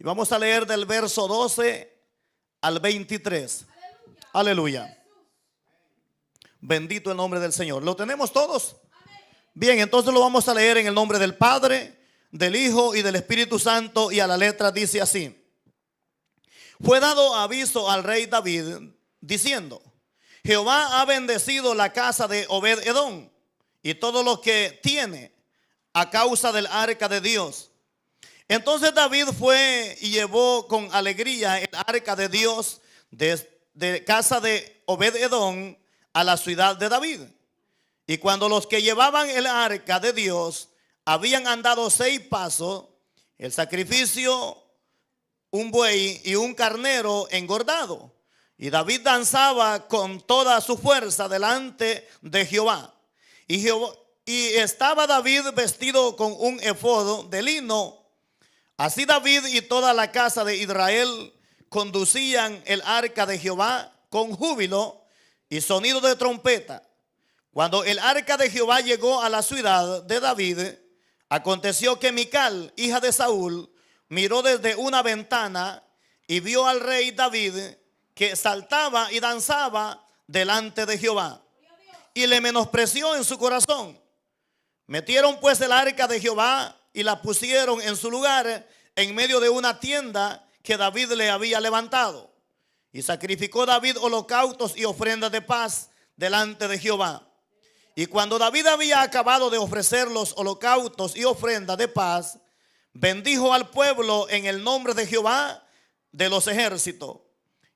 Y vamos a leer del verso 12 al 23. Aleluya. Bendito el nombre del Señor. ¿Lo tenemos todos? Bien, entonces lo vamos a leer en el nombre del Padre, del Hijo y del Espíritu Santo. Y a la letra dice así: fue dado aviso al rey David diciendo: Jehová ha bendecido la casa de Obed-edom y todo lo que tiene a causa del arca de Dios. Entonces David fue y llevó con alegría el arca de Dios de casa de Obed-edom a la ciudad de David. Y cuando los que llevaban el arca de Dios habían andado 6 pasos, el sacrificio, un buey y un carnero engordado. Y David danzaba con toda su fuerza delante de Jehová. Y estaba David vestido con un efodo de lino. Así David y toda la casa de Israel conducían el arca de Jehová con júbilo y sonido de trompeta. Cuando el arca de Jehová llegó a la ciudad de David, aconteció que Mical, hija de Saúl, miró desde una ventana y vio al rey David que saltaba y danzaba delante de Jehová, y le menospreció en su corazón. Metieron pues el arca de Jehová y la pusieron en su lugar en medio de una tienda que David le había levantado. Y sacrificó David holocaustos y ofrendas de paz delante de Jehová. Y cuando David había acabado de ofrecer los holocaustos y ofrendas de paz, bendijo al pueblo en el nombre de Jehová de los ejércitos.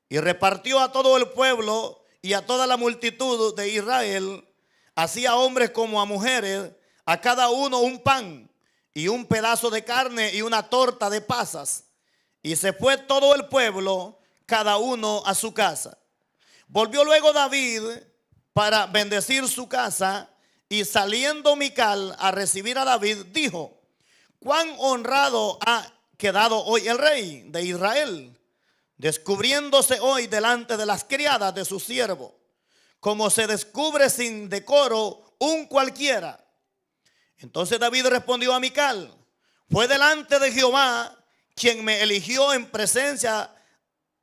Y repartió a todo el pueblo y a toda la multitud de Israel, así a hombres como a mujeres, a cada uno un pan y un pedazo de carne y una torta de pasas. Y se fue todo el pueblo, cada uno a su casa. Volvió luego David para bendecir su casa, y saliendo Mical a recibir a David, dijo: cuán honrado ha quedado hoy el rey de Israel, descubriéndose hoy delante de las criadas de su siervo, como se descubre sin decoro un cualquiera. Entonces David respondió a Mical: fue delante de Jehová quien me eligió en presencia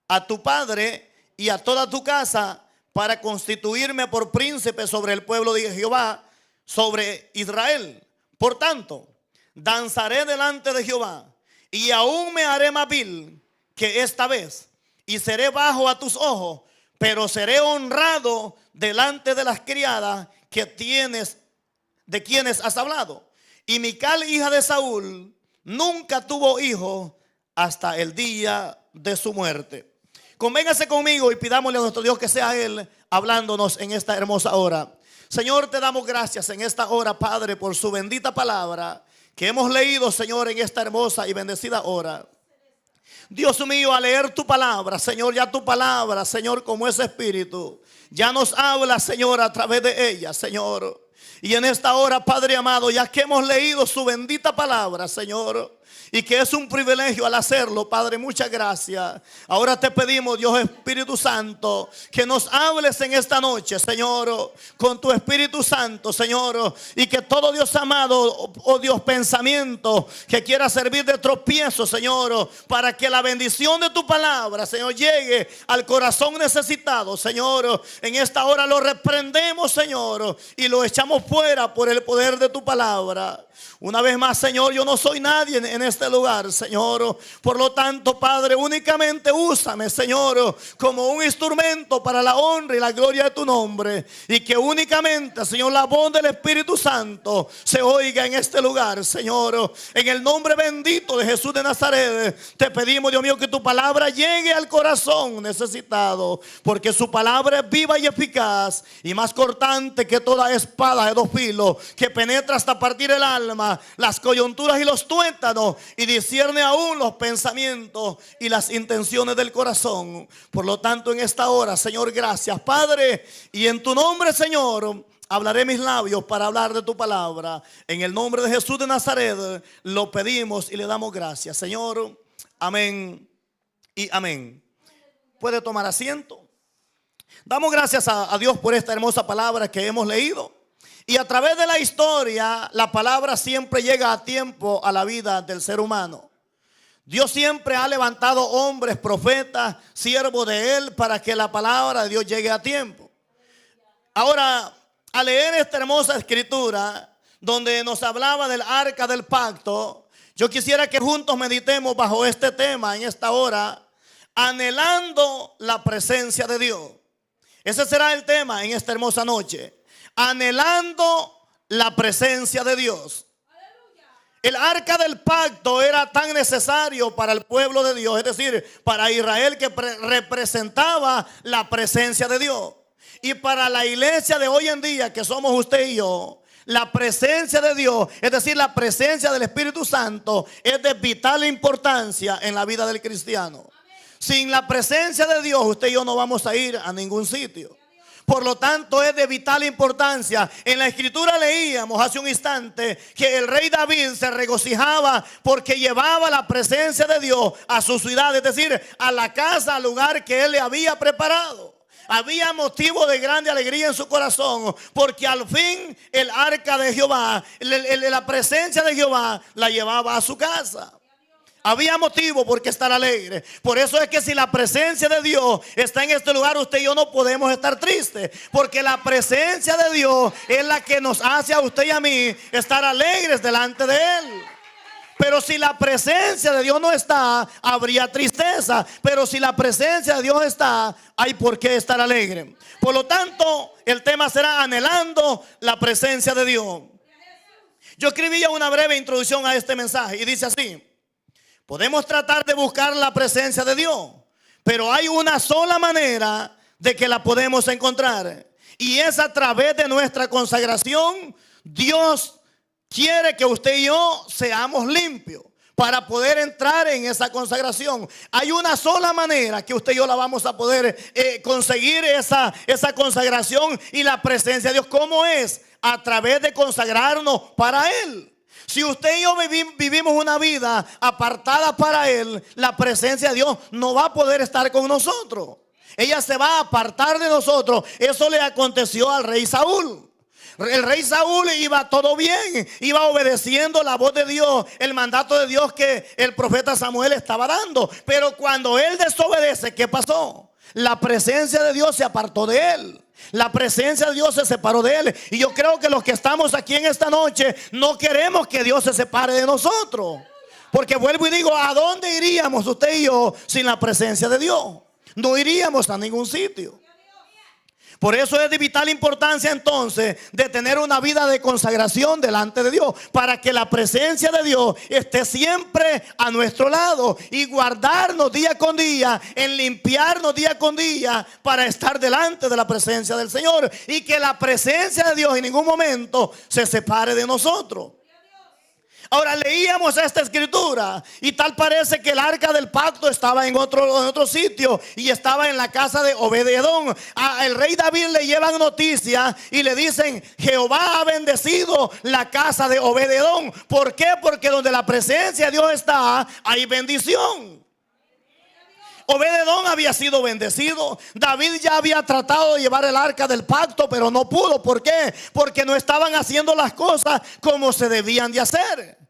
a tu padre y a toda tu casa para constituirme por príncipe sobre el pueblo de Jehová, sobre Israel. Por tanto, danzaré delante de Jehová, y aún me haré más vil que esta vez, y seré bajo a tus ojos, pero seré honrado delante de las criadas que tienes, de quienes has hablado. Y Mical, hija de Saúl, nunca tuvo hijo hasta el día de su muerte. Convéngase conmigo y pidámosle a nuestro Dios que sea Él hablándonos en esta hermosa hora. Señor, te damos gracias en esta hora, Padre, por su bendita palabra que hemos leído, Señor, en esta hermosa y bendecida hora. Dios mío, al leer tu palabra, Señor, ya tu palabra, Señor, como es espíritu, ya nos habla, Señor, a través de ella, Señor. Y en esta hora, Padre amado, ya que hemos leído su bendita palabra, Señor, y que es un privilegio al hacerlo, Padre, muchas gracias. Ahora te pedimos, Dios Espíritu Santo, que nos hables en esta noche, Señor, con tu Espíritu Santo, Señor, y que todo, Dios amado, oh Dios, pensamiento que quiera servir de tropiezo, Señor, para que la bendición de tu palabra, Señor, llegue al corazón necesitado, Señor. En esta hora lo reprendemos, Señor, y lo echamos fuera por el poder de tu palabra. Una vez más, Señor, yo no soy nadie en este lugar, Señor. Por lo tanto, Padre, únicamente úsame, Señor, como un instrumento para la honra y la gloria de tu nombre. Y que únicamente, Señor, la voz del Espíritu Santo se oiga en este lugar, Señor. En el nombre bendito de Jesús de Nazaret, te pedimos, Dios mío, que tu palabra llegue al corazón necesitado. Porque su palabra es viva y eficaz y más cortante que toda espada de 2 filos, que penetra hasta partir el alma, las coyunturas y los tuétanos, y discierne aún los pensamientos y las intenciones del corazón. Por lo tanto, en esta hora, Señor, gracias, Padre, y en tu nombre, Señor, hablaré mis labios para hablar de tu palabra. En el nombre de Jesús de Nazaret lo pedimos y le damos gracias, Señor. Amén y amén. Puede tomar asiento. Damos gracias a Dios por esta hermosa palabra que hemos leído. Y a través de la historia, la palabra siempre llega a tiempo a la vida del ser humano. Dios siempre ha levantado hombres, profetas, siervos de Él, para que la palabra de Dios llegue a tiempo. Ahora, al leer esta hermosa escritura, donde nos hablaba del arca del pacto, yo quisiera que juntos meditemos bajo este tema en esta hora, anhelando la presencia de Dios. Ese será el tema en esta hermosa noche, anhelando la presencia de Dios. El arca del pacto era tan necesario para el pueblo de Dios, es decir, para Israel, que representaba la presencia de Dios. Y para la iglesia de hoy en día, que somos usted y yo, la presencia de Dios, es decir, la presencia del Espíritu Santo, es de vital importancia en la vida del cristiano. Sin la presencia de Dios, usted y yo no vamos a ir a ningún sitio. Por lo tanto, es de vital importancia. En la escritura leíamos hace un instante que el rey David se regocijaba porque llevaba la presencia de Dios a su ciudad, es decir, a la casa, al lugar que él le había preparado. Había motivo de grande alegría en su corazón, porque al fin el arca de Jehová, la presencia de Jehová, la llevaba a su casa. Había motivo por qué estar alegre. Por eso es que si la presencia de Dios está en este lugar, usted y yo no podemos estar tristes, porque la presencia de Dios es la que nos hace a usted y a mí estar alegres delante de Él. Pero si la presencia de Dios no está, habría tristeza. Pero si la presencia de Dios está, hay por qué estar alegre. Por lo tanto, el tema será anhelando la presencia de Dios. Yo escribí una breve introducción a este mensaje y dice así: podemos tratar de buscar la presencia de Dios, pero hay una sola manera de que la podemos encontrar, y es a través de nuestra consagración. Dios quiere que usted y yo seamos limpios para poder entrar en esa consagración. Hay una sola manera que usted y yo la vamos a poder conseguir esa consagración y la presencia de Dios. ¿Cómo es? A través de consagrarnos para Él. Si usted y yo vivimos una vida apartada para Él, la presencia de Dios no va a poder estar con nosotros. Ella se va a apartar de nosotros. Eso le aconteció al rey Saúl. El rey Saúl iba todo bien, iba obedeciendo la voz de Dios, el mandato de Dios que el profeta Samuel estaba dando. Pero cuando él desobedece, ¿qué pasó? La presencia de Dios se apartó de él. La presencia de Dios se separó de él. Y yo creo que los que estamos aquí en esta noche no queremos que Dios se separe de nosotros. Porque vuelvo y digo, ¿a dónde iríamos usted y yo sin la presencia de Dios? No iríamos a ningún sitio. Por eso es de vital importancia entonces de tener una vida de consagración delante de Dios, para que la presencia de Dios esté siempre a nuestro lado y guardarnos día con día, en limpiarnos día con día para estar delante de la presencia del Señor, y que la presencia de Dios en ningún momento se separe de nosotros. Ahora leíamos esta escritura y tal parece que el arca del pacto estaba en otro sitio y estaba en la casa de Obed-Edom. El rey David le llevan noticias y le dicen: Jehová ha bendecido la casa de Obed-Edom. ¿Por qué? Porque donde la presencia de Dios está, hay bendición. Obed-Edom había sido bendecido. David ya había tratado de llevar el arca del pacto, pero no pudo. ¿Por qué? Porque no estaban haciendo las cosas como se debían de hacer.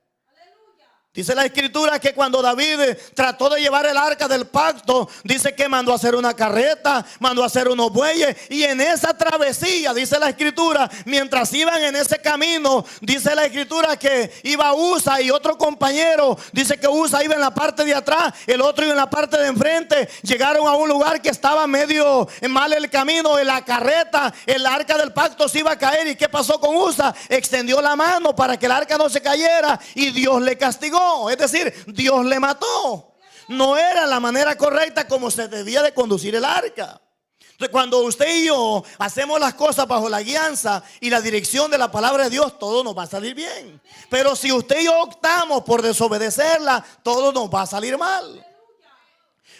Dice la escritura que cuando David trató de llevar el arca del pacto, dice que mandó a hacer una carreta, mandó a hacer unos bueyes, y en esa travesía, dice la escritura, mientras iban en ese camino, dice la escritura que iba Usa y otro compañero. Dice que Usa iba en la parte de atrás, el otro iba en la parte de enfrente. Llegaron a un lugar que estaba medio mal el camino, en la carreta, el arca del pacto se iba a caer. ¿Y qué pasó con Usa? Extendió la mano para que el arca no se cayera y Dios le castigó. Es decir, Dios le mató. No era la manera correcta como se debía de conducir el arca. Entonces, cuando usted y yo hacemos las cosas bajo la guianza y la dirección de la palabra de Dios, todo nos va a salir bien. Pero si usted y yo optamos por desobedecerla, todo nos va a salir mal.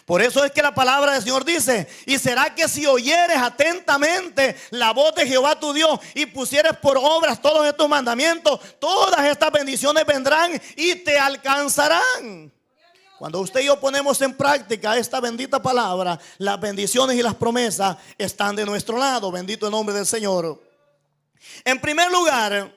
Por eso es que la palabra del Señor dice: y será que si oyeres atentamente la voz de Jehová tu Dios y pusieres por obras todos estos mandamientos, todas estas bendiciones vendrán y te alcanzarán. Cuando usted y yo ponemos en práctica esta bendita palabra, las bendiciones y las promesas están de nuestro lado. Bendito el nombre del Señor. En primer lugar,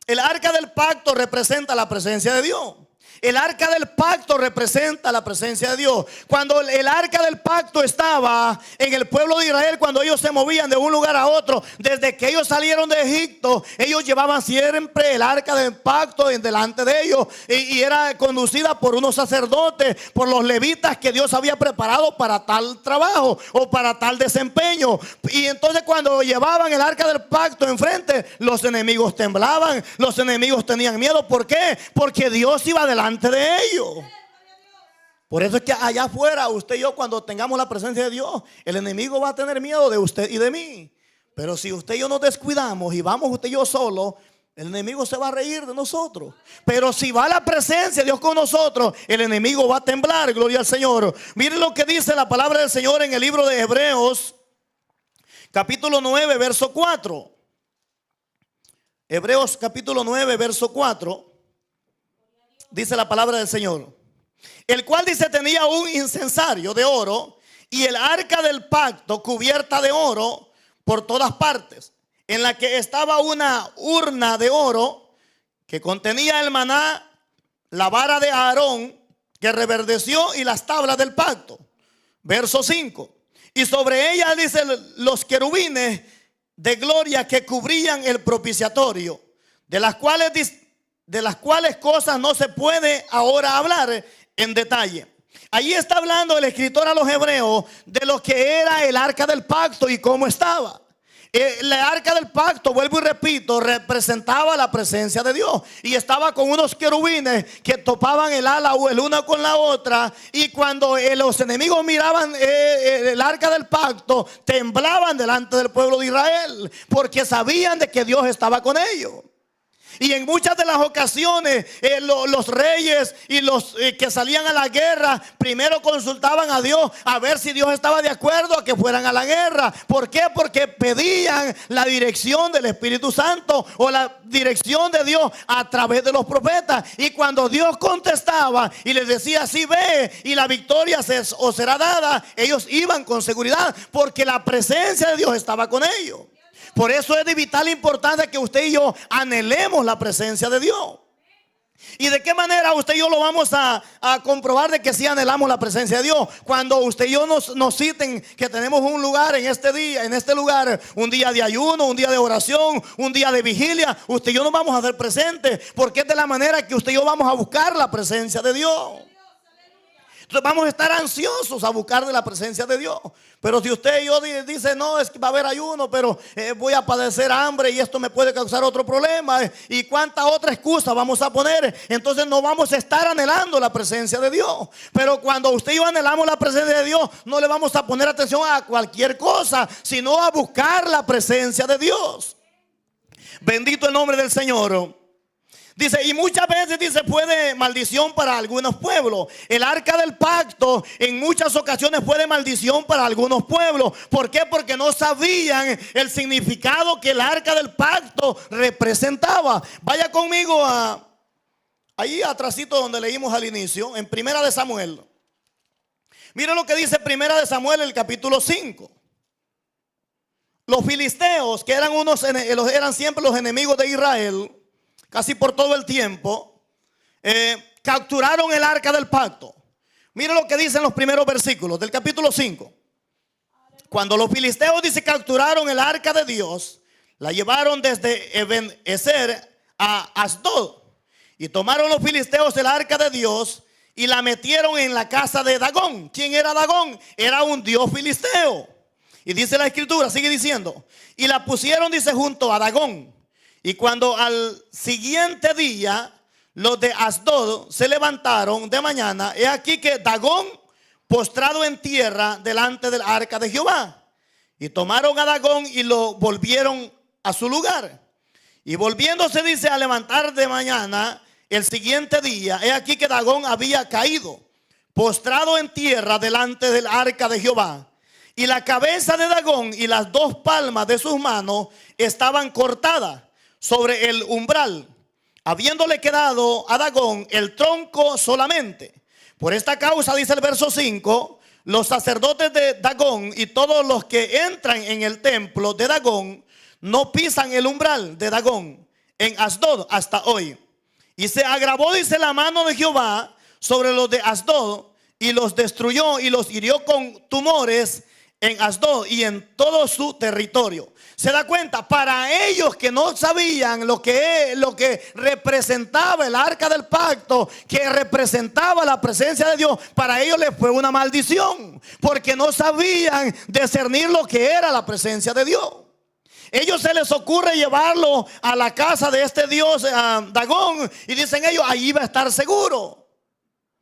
el arca del pacto representa la presencia de Dios. El arca del pacto representa la presencia de Dios. Cuando el arca del pacto estaba en el pueblo de Israel, cuando ellos se movían de un lugar a otro, desde que ellos salieron de Egipto, ellos llevaban siempre el arca del pacto delante de ellos, y era conducida por unos sacerdotes, por los levitas que Dios había preparado para tal trabajo o para tal desempeño. Y entonces cuando llevaban el arca del pacto enfrente, los enemigos temblaban, los enemigos tenían miedo. ¿Por qué? Porque Dios iba delante de ellos. Por eso es que allá afuera, usted y yo, cuando tengamos la presencia de Dios, el enemigo va a tener miedo de usted y de mí. Pero si usted y yo nos descuidamos y vamos usted y yo solo, el enemigo se va a reír de nosotros. Pero si va la presencia de Dios con nosotros, el enemigo va a temblar. Gloria al Señor. Miren lo que dice la palabra del Señor en el libro de Hebreos, capítulo 9, verso 4. Hebreos capítulo 9, verso 4. Dice la palabra del Señor: el cual dice tenía un incensario de oro y el arca del pacto cubierta de oro por todas partes, en la que estaba una urna de oro que contenía el maná, la vara de Aarón que reverdeció y las tablas del pacto. Verso 5. Y sobre ella, dice, los querubines de gloria que cubrían el propiciatorio, de las cuales cosas no se puede ahora hablar en detalle. Allí está hablando el escritor a los hebreos de lo que era el arca del pacto y cómo estaba. El arca del pacto, vuelvo y repito, representaba la presencia de Dios, y estaba con unos querubines que topaban el ala o el una con la otra, y cuando los enemigos miraban el arca del pacto, temblaban delante del pueblo de Israel, porque sabían de que Dios estaba con ellos. Y en muchas de las ocasiones los reyes y los que salían a la guerra primero consultaban a Dios a ver si Dios estaba de acuerdo a que fueran a la guerra. ¿Por qué? Porque pedían la dirección del Espíritu Santo o la dirección de Dios a través de los profetas. Y cuando Dios contestaba y les decía sí, ve, y la victoria os será dada, ellos iban con seguridad porque la presencia de Dios estaba con ellos. Por eso es de vital importancia que usted y yo anhelemos la presencia de Dios. ¿Y de qué manera usted y yo lo vamos a comprobar de que sí anhelamos la presencia de Dios? Cuando usted y yo nos citen que tenemos un lugar en este día, en este lugar, un día de ayuno, un día de oración, un día de vigilia, usted y yo nos vamos a hacer presentes, porque es de la manera que usted y yo vamos a buscar la presencia de Dios. Entonces vamos a estar ansiosos a buscar de la presencia de Dios. Pero si usted y yo dice no, es que va a haber ayuno, pero voy a padecer hambre y esto me puede causar otro problema, y cuánta otra excusa vamos a poner, entonces no vamos a estar anhelando la presencia de Dios. Pero cuando usted y yo anhelamos la presencia de Dios, no le vamos a poner atención a cualquier cosa, sino a buscar la presencia de Dios. Bendito el nombre del Señor. Dice, y muchas veces dice puede maldición para algunos pueblos. El arca del pacto en muchas ocasiones fue de maldición para algunos pueblos. ¿Por qué? Porque no sabían el significado que el arca del pacto representaba. Vaya conmigo ahí atrásito donde leímos al inicio, en Primera de Samuel. Mira lo que dice Primera de Samuel, el capítulo 5. Los filisteos, que eran siempre los enemigos de Israel, casi por todo el tiempo, capturaron el arca del pacto. Mire lo que dicen los primeros versículos del capítulo 5. Cuando los filisteos, dice, capturaron el arca de Dios, la llevaron desde Eben-ezer a Asdod. Y tomaron los filisteos el arca de Dios y la metieron en la casa de Dagón. ¿Quién era Dagón? Era un dios filisteo. Y dice la escritura, sigue diciendo, y la pusieron, dice, junto a Dagón. Y cuando al siguiente día los de Asdod se levantaron de mañana, he aquí que Dagón postrado en tierra delante del arca de Jehová. Y tomaron a Dagón y lo volvieron a su lugar. Y volviéndose, dice, a levantar de mañana el siguiente día, he aquí que Dagón había caído postrado en tierra delante del arca de Jehová. Y la cabeza de Dagón y las dos palmas de sus manos estaban cortadas sobre el umbral, habiéndole quedado a Dagón el tronco solamente. Por esta causa, dice el verso 5, los sacerdotes de Dagón y todos los que entran en el templo de Dagón no pisan el umbral de Dagón en Asdod hasta hoy. Y se agravó, dice, la mano de Jehová sobre los de Asdod, y los destruyó y los hirió con tumores en Asdod y en todo su territorio. Se da cuenta, para ellos que no sabían lo que representaba el arca del pacto, que representaba la presencia de Dios, para ellos les fue una maldición, porque no sabían discernir lo que era la presencia de Dios. Ellos se les ocurre llevarlo a la casa de este dios Dagón, y dicen ellos, ahí va a estar seguro.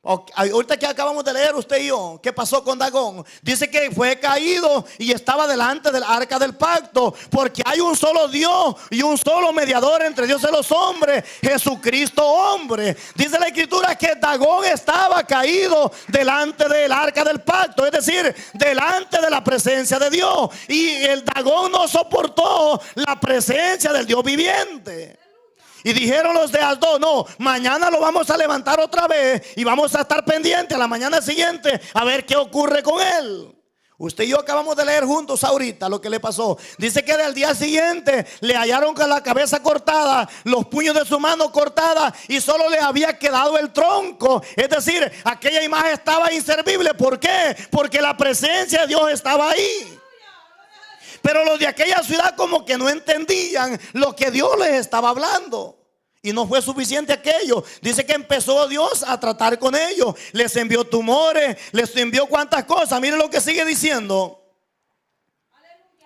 Ahorita que acabamos de leer usted y yo, ¿qué pasó con Dagón? Dice que fue caído y estaba delante del arca del pacto, porque hay un solo Dios y un solo mediador entre Dios y los hombres, Jesucristo hombre. Dice la escritura que Dagón estaba caído delante del arca del pacto, es decir, delante de la presencia de Dios. Y el Dagón no soportó la presencia del Dios viviente. Y dijeron los de Asdod, no, mañana lo vamos a levantar otra vez y vamos a estar pendientes a la mañana siguiente a ver qué ocurre con él. Usted y yo acabamos de leer juntos ahorita lo que le pasó. Dice que del día siguiente le hallaron con la cabeza cortada, los puños de su mano cortada, y solo le había quedado el tronco. Es decir, aquella imagen estaba inservible. ¿Por qué? Porque la presencia de Dios estaba ahí. Pero los de aquella ciudad como que no entendían lo que Dios les estaba hablando. Y no fue suficiente aquello. Dice que empezó Dios a tratar con ellos. Les envió tumores, les envió cuantas cosas. Miren lo que sigue diciendo.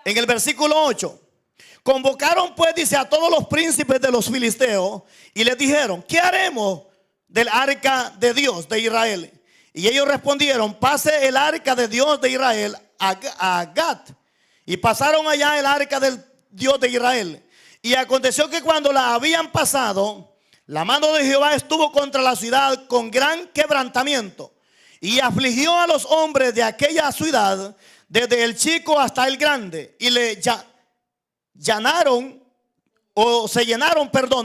En el versículo 8. Convocaron pues, dice, a todos los príncipes de los filisteos y les dijeron, ¿qué haremos del arca de Dios de Israel? Y ellos respondieron, pase el arca de Dios de Israel a Gat. Y pasaron allá el arca del Dios de Israel. Y aconteció que cuando la habían pasado, la mano de Jehová estuvo contra la ciudad con gran quebrantamiento. Y afligió a los hombres de aquella ciudad, desde el chico hasta el grande. Y le llenaron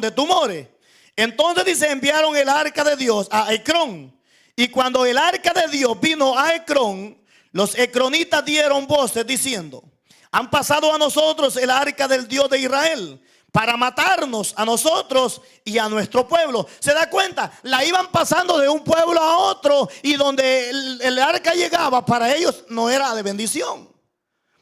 de tumores. Entonces dice, enviaron el arca de Dios a Ecrón. Y cuando el arca de Dios vino a Ecrón, los ecronitas dieron voces diciendo, han pasado a nosotros el arca del Dios de Israel para matarnos a nosotros y a nuestro pueblo. ¿Se da cuenta? La iban pasando de un pueblo a otro, y donde el arca llegaba, para ellos no era de bendición,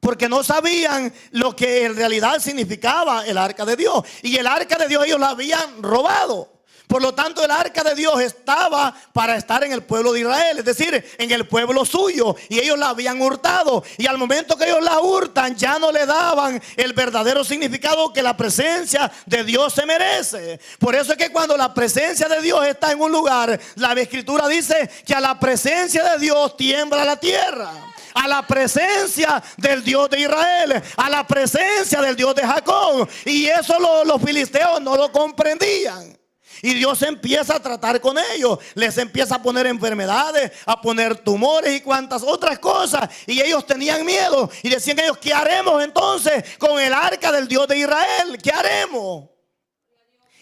porque no sabían lo que en realidad significaba el arca de Dios. Y el arca de Dios ellos la habían robado. Por lo tanto, el arca de Dios estaba para estar en el pueblo de Israel, es decir, en el pueblo suyo, y ellos la habían hurtado. Y al momento que ellos la hurtan, ya no le daban el verdadero significado que la presencia de Dios se merece. Por eso es que cuando la presencia de Dios está en un lugar, la Escritura dice que a la presencia de Dios tiembla la tierra. A la presencia del Dios de Israel, a la presencia del Dios de Jacob. Y eso los filisteos no lo comprendían. Y Dios empieza a tratar con ellos. Les empieza a poner enfermedades, a poner tumores y cuantas otras cosas. Y ellos tenían miedo. Y decían ellos, ¿qué haremos entonces con el arca del Dios de Israel? ¿Qué haremos?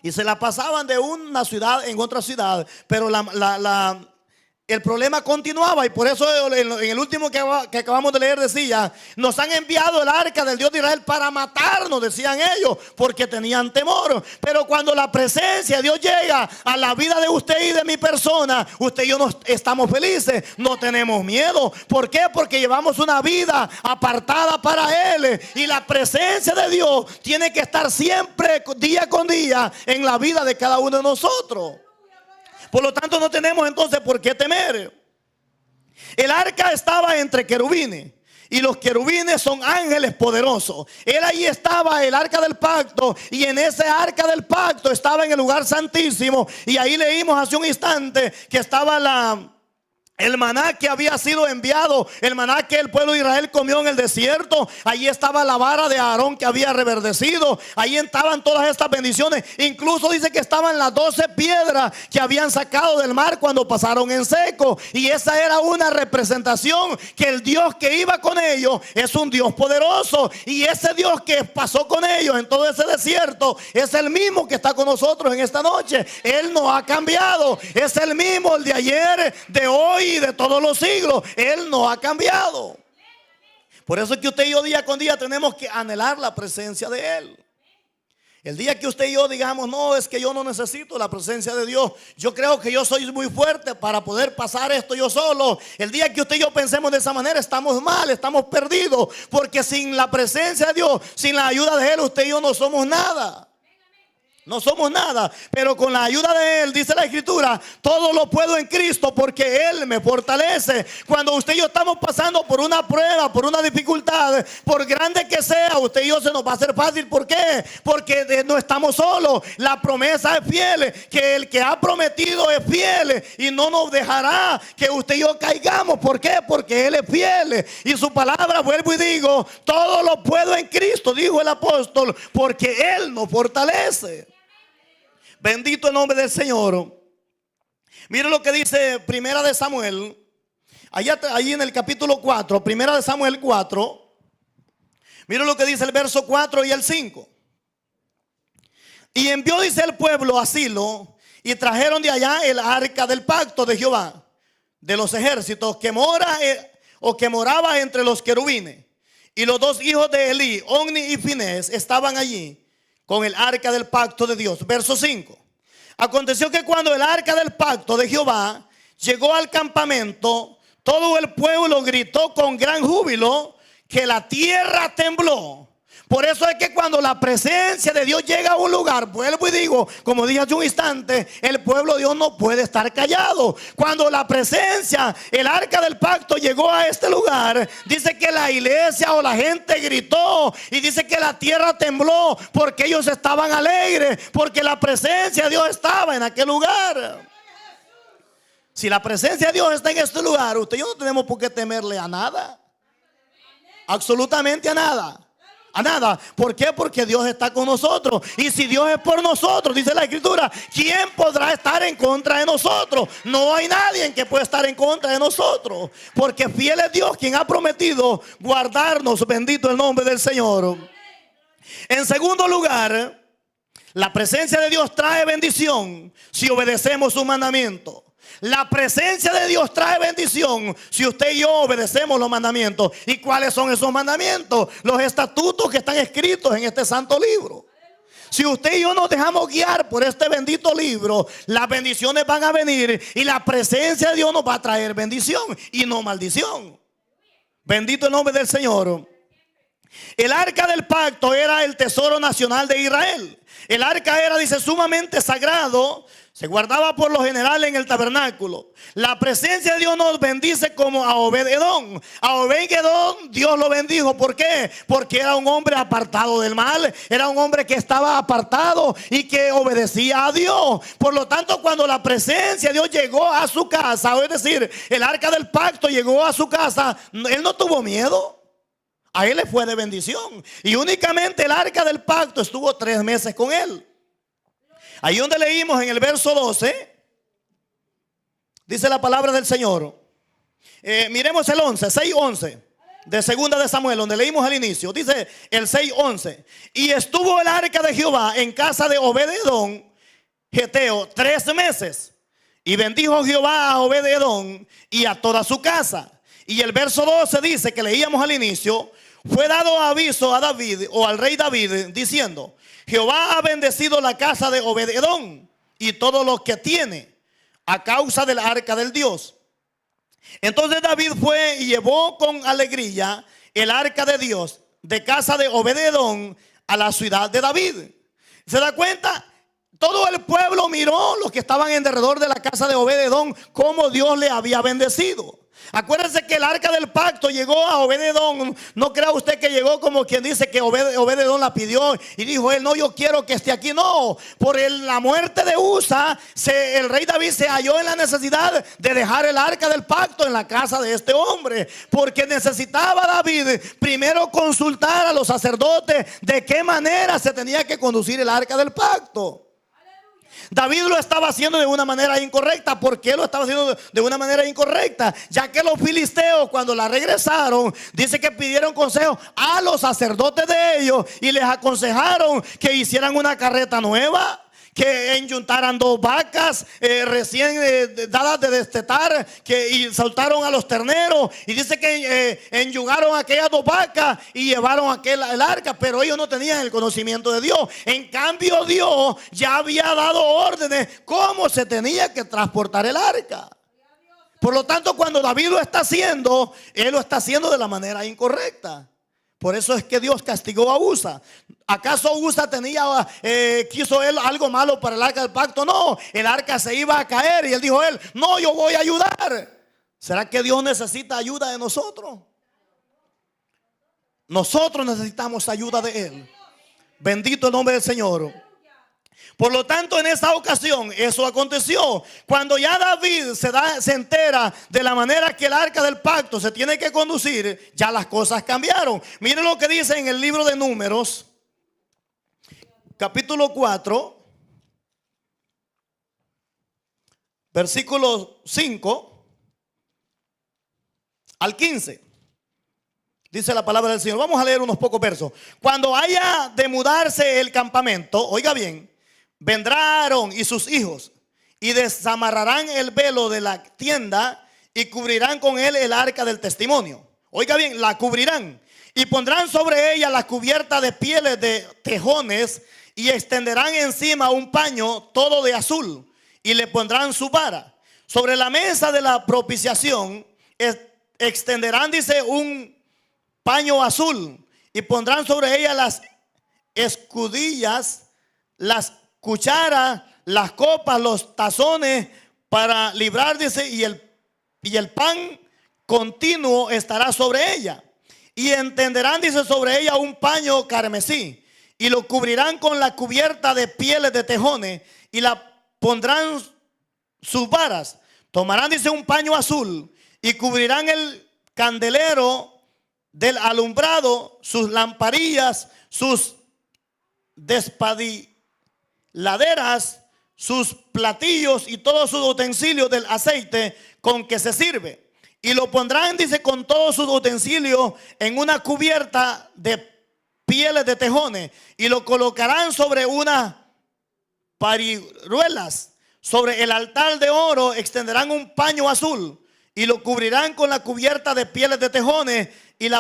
Y se la pasaban de una ciudad en otra ciudad. Pero el problema continuaba, y por eso en el último que acabamos de leer decía, nos han enviado el arca del Dios de Israel para matarnos, decían ellos, porque tenían temor. Pero cuando la presencia de Dios llega a la vida de usted y de mi persona, usted y yo no estamos felices, no tenemos miedo. ¿Por qué? Porque llevamos una vida apartada para Él, y la presencia de Dios tiene que estar siempre, día con día, en la vida de cada uno de nosotros. Por lo tanto, no tenemos entonces por qué temer. El arca estaba entre querubines, y los querubines son ángeles poderosos. Él ahí estaba, el arca del pacto, y en ese arca del pacto estaba en el lugar santísimo. Y ahí leímos hace un instante que estaba el maná que había sido enviado, el maná que el pueblo de Israel comió en el desierto. Ahí estaba la vara de Aarón que había reverdecido. Ahí estaban todas estas bendiciones. Incluso dice que estaban las 12 piedras que habían sacado del mar cuando pasaron en seco. Y esa era una representación que el Dios que iba con ellos es un Dios poderoso. Y ese Dios que pasó con ellos en todo ese desierto es el mismo que está con nosotros en esta noche. Él no ha cambiado. Es el mismo, el de ayer, de hoy y de todos los siglos. Él no ha cambiado. Por eso es que usted y yo día con día tenemos que anhelar la presencia de Él. El día que usted y yo digamos, no, es que yo no necesito la presencia de Dios, yo creo que yo soy muy fuerte para poder pasar esto yo solo. El día que usted y yo pensemos de esa manera, estamos mal, estamos perdidos, porque sin la presencia de Dios, sin la ayuda de Él, usted y yo no somos nada. No somos nada, pero con la ayuda de Él, dice la Escritura, todo lo puedo en Cristo porque Él me fortalece. Cuando usted y yo estamos pasando por una prueba, por una dificultad, por grande que sea, usted y yo se nos va a hacer fácil. ¿Por qué? Porque no estamos solos. La promesa es fiel, que el que ha prometido es fiel y no nos dejará que usted y yo caigamos. ¿Por qué? Porque Él es fiel y su palabra, vuelvo y digo, todo lo puedo en Cristo, dijo el apóstol, porque Él nos fortalece. Bendito el nombre del Señor. Mire lo que dice Primera de Samuel. Allí en el capítulo 4, Primera de Samuel 4. Mire lo que dice el verso 4 y el 5. Y envió, dice, el pueblo a Silo, y trajeron de allá el arca del pacto de Jehová, de los ejércitos, que moraba entre los querubines. Y los dos hijos de Elí, Ofni y Finés, estaban allí con el arca del pacto de Dios. Verso 5. Aconteció que cuando el arca del pacto de Jehová llegó al campamento, todo el pueblo gritó con gran júbilo, que la tierra tembló. Por eso es que cuando la presencia de Dios llega a un lugar, vuelvo y digo, como dije hace un instante, el pueblo de Dios no puede estar callado. Cuando la presencia, el arca del pacto llegó a este lugar, dice que la iglesia o la gente gritó y dice que la tierra tembló porque ellos estaban alegres, porque la presencia de Dios estaba en aquel lugar. Si la presencia de Dios está en este lugar, usted y yo no tenemos por qué temerle a nada. Absolutamente a nada. A nada. ¿Por qué? Porque Dios está con nosotros. Y si Dios es por nosotros, dice la Escritura, ¿quién podrá estar en contra de nosotros? No hay nadie que pueda estar en contra de nosotros, porque fiel es Dios quien ha prometido guardarnos. Bendito el nombre del Señor. En segundo lugar, la presencia de Dios trae bendición si obedecemos su mandamiento. La presencia de Dios trae bendición si usted y yo obedecemos los mandamientos. ¿Y cuáles son esos mandamientos? Los estatutos que están escritos en este santo libro. Si usted y yo nos dejamos guiar por este bendito libro, las bendiciones van a venir y la presencia de Dios nos va a traer bendición y no maldición. Bendito el nombre del Señor. El arca del pacto era el tesoro nacional de Israel. El arca era, dice, sumamente sagrado. Se guardaba por lo general en el tabernáculo. La presencia de Dios nos bendice como a Obed-Edom. A Obed-Edom Dios lo bendijo. ¿Por qué? Porque era un hombre apartado del mal. Era un hombre que estaba apartado y que obedecía a Dios. Por lo tanto, cuando la presencia de Dios llegó a su casa, es decir, el arca del pacto llegó a su casa, él no tuvo miedo. A él le fue de bendición. Y únicamente el arca del pacto estuvo 3 meses con él. Ahí donde leímos en el verso 12, dice la palabra del Señor. Miremos el 11, 6:11 de segunda de Samuel, donde leímos al inicio. Dice el 6:11. Y estuvo el arca de Jehová en casa de Obed-Edom, Geteo, 3 meses. Y bendijo Jehová a Obed-Edom y a toda su casa. Y el verso 12 dice, que leíamos al inicio, fue dado aviso a David o al rey David diciendo: Jehová ha bendecido la casa de Obed-Edom y todo lo que tiene a causa del arca del Dios. Entonces David fue y llevó con alegría el arca de Dios de casa de Obed-Edom a la ciudad de David. ¿Se da cuenta? Todo el pueblo miró, los que estaban en derredor de la casa de Obed-Edom, cómo Dios le había bendecido. Acuérdense que el arca del pacto llegó a Obed-Edom. No crea usted que llegó como quien dice que Obed-Edom la pidió y dijo él: no, yo quiero que esté aquí. No, por la muerte de Usa, el rey David se halló en la necesidad de dejar el arca del pacto en la casa de este hombre, porque necesitaba David primero consultar a los sacerdotes de qué manera se tenía que conducir el arca del pacto. David lo estaba haciendo de una manera incorrecta. ¿Por qué lo estaba haciendo de una manera incorrecta? Ya que los filisteos, cuando la regresaron, dice que pidieron consejo a los sacerdotes de ellos y les aconsejaron que hicieran una carreta nueva, que enyuntaran 2 vacas recién dadas de destetar, y soltaron a los terneros, y dice que enyugaron aquellas 2 vacas y llevaron el arca, pero ellos no tenían el conocimiento de Dios. En cambio, Dios ya había dado órdenes cómo se tenía que transportar el arca. Por lo tanto, cuando David lo está haciendo, él lo está haciendo de la manera incorrecta. Por eso es que Dios castigó a Usa. ¿Acaso Usa quiso él algo malo para el arca del pacto? No, el arca se iba a caer y él dijo no, yo voy a ayudar. ¿Será que Dios necesita ayuda de nosotros? Nosotros necesitamos ayuda de Él. Bendito el nombre del Señor. Por lo tanto, en esa ocasión eso aconteció. Cuando ya David se entera de la manera que el arca del pacto se tiene que conducir, ya las cosas cambiaron. Miren lo que dice en el libro de Números, capítulo 4, versículo 5 al 15. Dice la palabra del Señor. Vamos a leer unos pocos versos. Cuando haya de mudarse el campamento, oiga bien, vendrá Aarón y sus hijos y desamarrarán el velo de la tienda y cubrirán con él el arca del testimonio. Oiga bien, la cubrirán y pondrán sobre ella la cubierta de pieles de tejones y extenderán encima un paño todo de azul y le pondrán su vara. Sobre la mesa de la propiciación extenderán, dice, un paño azul y pondrán sobre ella las escudillas, las cucharas, las copas, los tazones para librar, dice, y el pan continuo estará sobre ella. Y entenderán, dice, sobre ella un paño carmesí y lo cubrirán con la cubierta de pieles de tejones y la pondrán sus varas. Tomarán, dice, un paño azul y cubrirán el candelero del alumbrado, sus lamparillas, sus despadiladeras, sus platillos y todos sus utensilios del aceite con que se sirve. Y lo pondrán, dice, con todos sus utensilios en una cubierta de pieles de tejones y lo colocarán sobre unas pariruelas. Sobre el altar de oro extenderán un paño azul y lo cubrirán con la cubierta de pieles de tejones y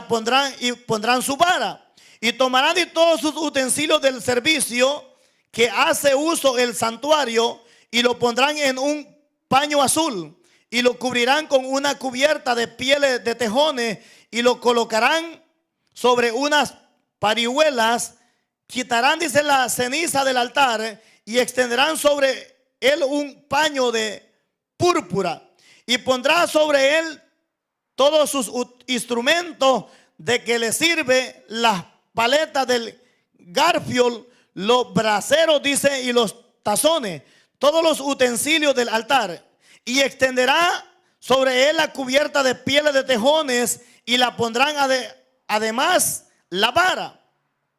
pondrán su vara. Y tomarán de todos sus utensilios del servicio que hace uso el santuario y lo pondrán en un paño azul y lo cubrirán con una cubierta de pieles de tejones y lo colocarán sobre unas parihuelas. Quitarán, dice, la ceniza del altar y extenderán sobre él un paño de púrpura y pondrá sobre él todos sus instrumentos de que le sirve, las paletas del garfio, los braseros, dice, y los tazones, todos los utensilios del altar. Y extenderá sobre él la cubierta de pieles de tejones y la pondrán además la vara.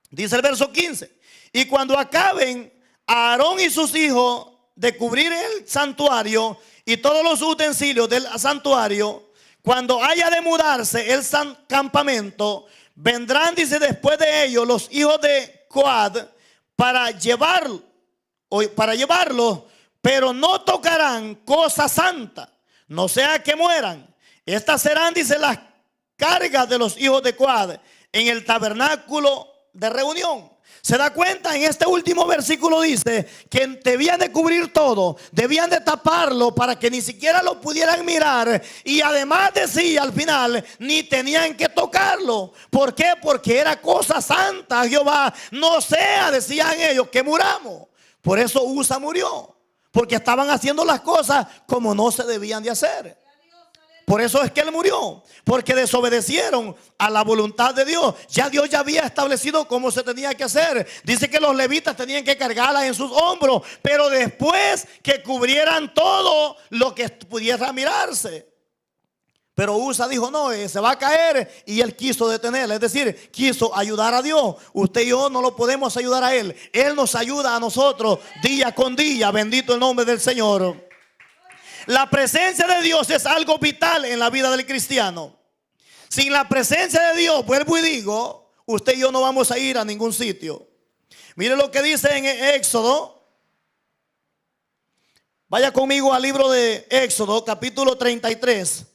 Dice el verso 15. Y cuando acaben Aarón y sus hijos de cubrir el santuario y todos los utensilios del santuario, cuando haya de mudarse el campamento, vendrán, dice, después de ellos los hijos de Coad para llevarlo, pero no tocarán cosa santa, no sea que mueran. Estas serán, dice, las cargas de los hijos de Coad en el tabernáculo de reunión. Se da cuenta, en este último versículo dice que debían de cubrir todo, debían de taparlo para que ni siquiera lo pudieran mirar, y además decía al final, ni tenían que tocarlo. ¿Por qué? Porque era cosa santa, Jehová. No sea, decían ellos, que muramos. Por eso Usa murió, porque estaban haciendo las cosas como no se debían de hacer. Por eso es que él murió, porque desobedecieron a la voluntad de Dios. Ya Dios ya había establecido cómo se tenía que hacer. Dice que los levitas tenían que cargarlas en sus hombros, pero después que cubrieran todo lo que pudiera mirarse. Pero Usa dijo, no, se va a caer, y él quiso detenerla, es decir, quiso ayudar a Dios. Usted y yo no lo podemos ayudar a él. Él nos ayuda a nosotros día con día. Bendito el nombre del Señor. La presencia de Dios es algo vital en la vida del cristiano. Sin la presencia de Dios, vuelvo y digo, usted y yo no vamos a ir a ningún sitio. Mire lo que dice en Éxodo, Vaya conmigo al libro de Éxodo, capítulo 33,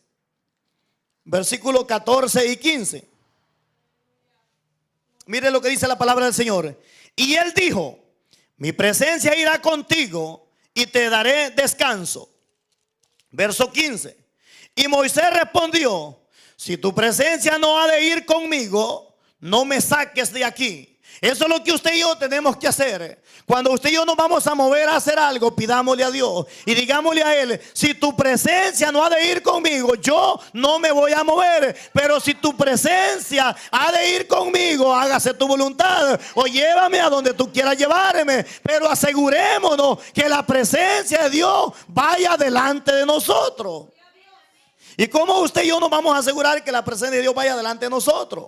versículos 14 y 15. Mire lo que dice la palabra del Señor. Y él dijo: mi presencia irá contigo y te daré descanso. Verso 15. Y Moisés respondió: si tu presencia no ha de ir conmigo, no me saques de aquí. Eso es lo que usted y yo tenemos que hacer. Cuando usted y yo nos vamos a mover a hacer algo, pidámosle a Dios y digámosle a Él: si tu presencia no ha de ir conmigo, yo no me voy a mover. Pero si tu presencia ha de ir conmigo, hágase tu voluntad, o llévame a donde tú quieras llevarme. Pero asegurémonos que la presencia de Dios vaya delante de nosotros. ¿Y cómo usted y yo nos vamos a asegurar que la presencia de Dios vaya delante de nosotros?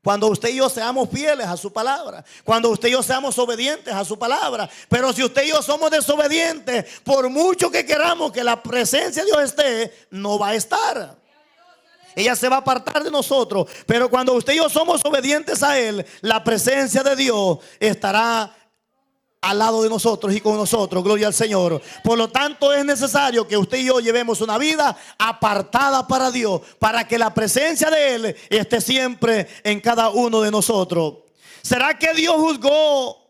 Cuando usted y yo seamos fieles a su palabra. Cuando usted y yo seamos obedientes a su palabra. Pero si usted y yo somos desobedientes, por mucho que queramos que la presencia de Dios esté, no va a estar. Ella se va a apartar de nosotros. Pero cuando usted y yo somos obedientes a Él, la presencia de Dios estará al lado de nosotros y con nosotros. Gloria al Señor. Por lo tanto, es necesario que usted y yo llevemos una vida apartada para Dios, para que la presencia de Él esté siempre en cada uno de nosotros. ¿Será que Dios juzgó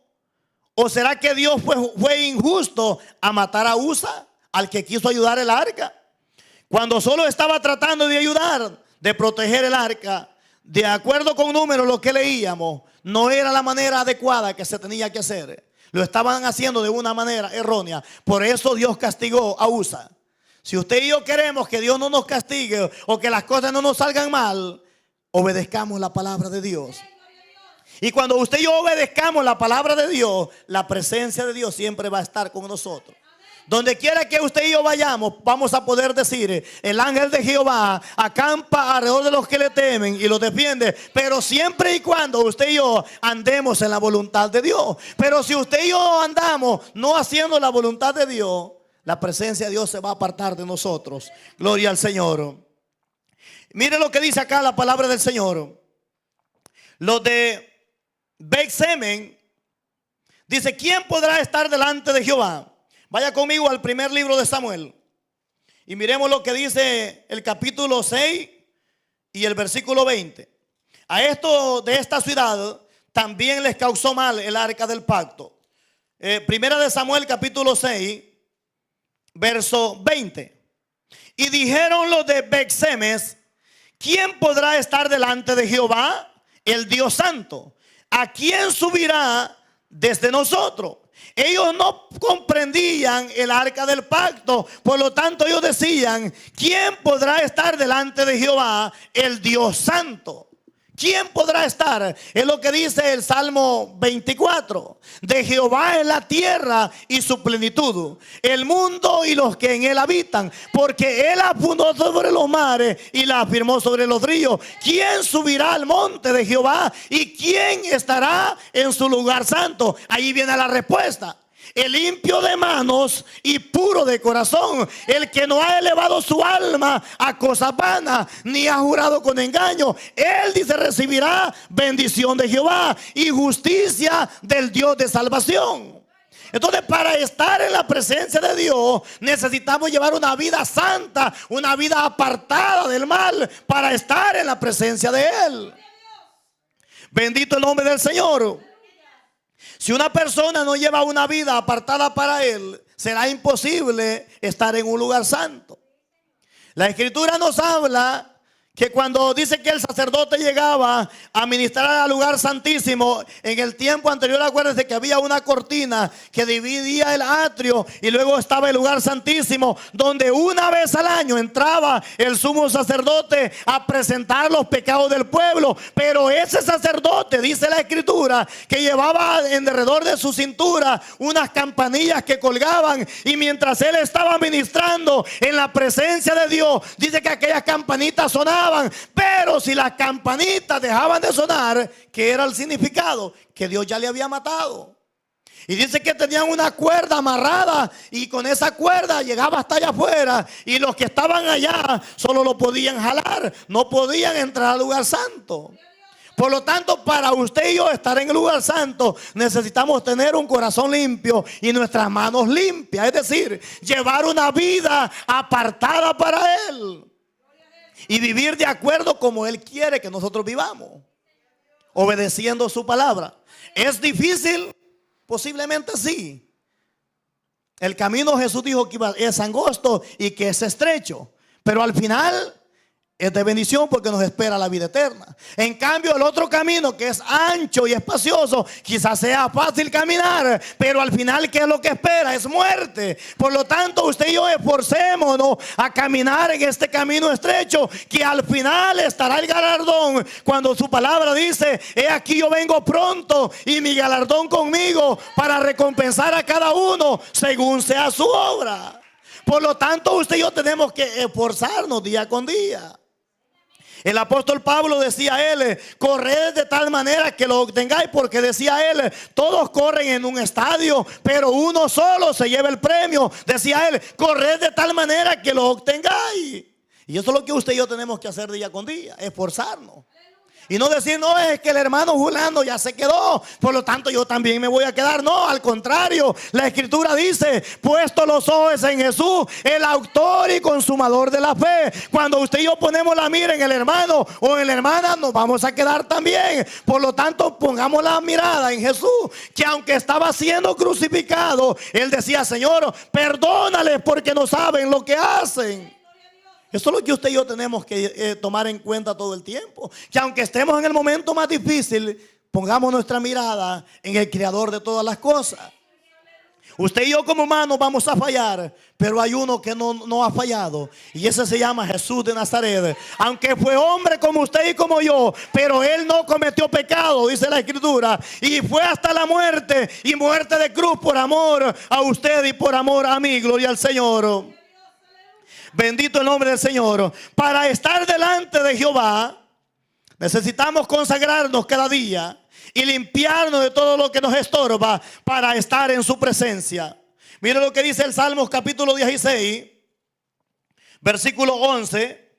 o será que Dios fue injusto a matar a Usa, al que quiso ayudar el arca? Cuando solo estaba tratando de ayudar, de proteger el arca, de acuerdo con números lo que leíamos, no era la manera adecuada que se tenía que hacer. Lo estaban haciendo de una manera errónea. Por eso Dios castigó a Usa. Si usted y yo queremos que Dios no nos castigue o que las cosas no nos salgan mal, obedezcamos la palabra de Dios. Y cuando usted y yo obedezcamos la palabra de Dios, la presencia de Dios siempre va a estar con nosotros. Donde quiera que usted y yo vayamos, vamos a poder decir: el ángel de Jehová acampa alrededor de los que le temen y los defiende. Pero siempre y cuando usted y yo andemos en la voluntad de Dios. Pero si usted y yo andamos no haciendo la voluntad de Dios, la presencia de Dios se va a apartar de nosotros. Gloria al Señor. Mire lo que dice acá la palabra del Señor. Los de Beth-Semen dice: ¿quién podrá estar delante de Jehová? Vaya conmigo al primer libro de Samuel y miremos lo que dice el capítulo 6 y el versículo 20. A esto de esta ciudad también les causó mal el arca del pacto. Primera de Samuel capítulo 6, verso 20. Y dijeron los de Beth-Semes: ¿quién podrá estar delante de Jehová, el Dios santo? ¿A quién subirá desde nosotros? Ellos no comprendían el arca del pacto. Por lo tanto ellos decían: ¿quién podrá estar delante de Jehová, el Dios santo? ¿Quién podrá estar? Es lo que dice el Salmo 24. De Jehová es la tierra y su plenitud, el mundo y los que en él habitan. Porque él la fundó sobre los mares y la afirmó sobre los ríos. ¿Quién subirá al monte de Jehová? ¿Y quién estará en su lugar santo? Ahí viene la respuesta: el limpio de manos y puro de corazón, el que no ha elevado su alma a cosas vanas, ni ha jurado con engaño. Él dice: recibirá bendición de Jehová y justicia del Dios de salvación. Entonces, para estar en la presencia de Dios necesitamos llevar una vida santa, una vida apartada del mal, para estar en la presencia de Él. Bendito el nombre del Señor. Si una persona no lleva una vida apartada para Él, será imposible estar en un lugar santo. La Escritura nos habla que cuando dice que el sacerdote llegaba a ministrar al lugar santísimo, en el tiempo anterior, acuérdense que había una cortina que dividía el atrio y luego estaba el lugar santísimo, donde una vez al año entraba el sumo sacerdote a presentar los pecados del pueblo. Pero ese sacerdote, dice la Escritura, que llevaba en derredor de su cintura unas campanillas que colgaban, y mientras él estaba ministrando en la presencia de Dios, dice que aquellas campanitas sonaban. Pero si las campanitas dejaban de sonar, ¿qué era el significado? Que Dios ya le había matado. Y dice que tenían una cuerda amarrada, y con esa cuerda llegaba hasta allá afuera, y los que estaban allá solo lo podían jalar, no podían entrar al lugar santo. Por lo tanto, para usted y yo estar en el lugar santo, necesitamos tener un corazón limpio y nuestras manos limpias. Es decir, llevar una vida apartada para Él y vivir de acuerdo como Él quiere que nosotros vivamos, obedeciendo su palabra. ¿Es difícil? Posiblemente sí. El camino, Jesús dijo que es angosto y que es estrecho, pero al final es de bendición porque nos espera la vida eterna. En cambio, el otro camino, que es ancho y espacioso, quizás sea fácil caminar, pero al final, ¿qué es lo que espera? Es muerte. Por lo tanto, usted y yo esforcémonos a caminar en este camino estrecho, que al final estará el galardón. Cuando su palabra dice: he aquí yo vengo pronto y mi galardón conmigo para recompensar a cada uno según sea su obra. Por lo tanto, usted y yo tenemos que esforzarnos día con día. El apóstol Pablo decía a él: corred de tal manera que lo obtengáis, porque decía él, todos corren en un estadio, pero uno solo se lleva el premio. Decía él: corred de tal manera que lo obtengáis. Y eso es lo que usted y yo tenemos que hacer día con día, esforzarnos. Y no decir: no, es que el hermano Julano ya se quedó, por lo tanto yo también me voy a quedar. No, al contrario, la escritura dice: puesto los ojos en Jesús, el autor y consumador de la fe. Cuando usted y yo ponemos la mira en el hermano o en la hermana, nos vamos a quedar también. Por lo tanto, pongamos la mirada en Jesús, que aunque estaba siendo crucificado, Él decía: Señor, perdónales porque no saben lo que hacen. Eso es lo que usted y yo tenemos que tomar en cuenta todo el tiempo. Que aunque estemos en el momento más difícil, pongamos nuestra mirada en el Creador de todas las cosas. Usted y yo como humanos vamos a fallar, pero hay uno que no ha fallado, y ese se llama Jesús de Nazaret. Aunque fue hombre como usted y como yo, pero Él no cometió pecado, dice la escritura, y fue hasta la muerte, y muerte de cruz, por amor a usted y por amor a mí. Gloria al Señor. Bendito el nombre del Señor. Para estar delante de Jehová necesitamos consagrarnos cada día y limpiarnos de todo lo que nos estorba para estar en su presencia. Mire lo que dice el Salmos capítulo 16, versículo 11.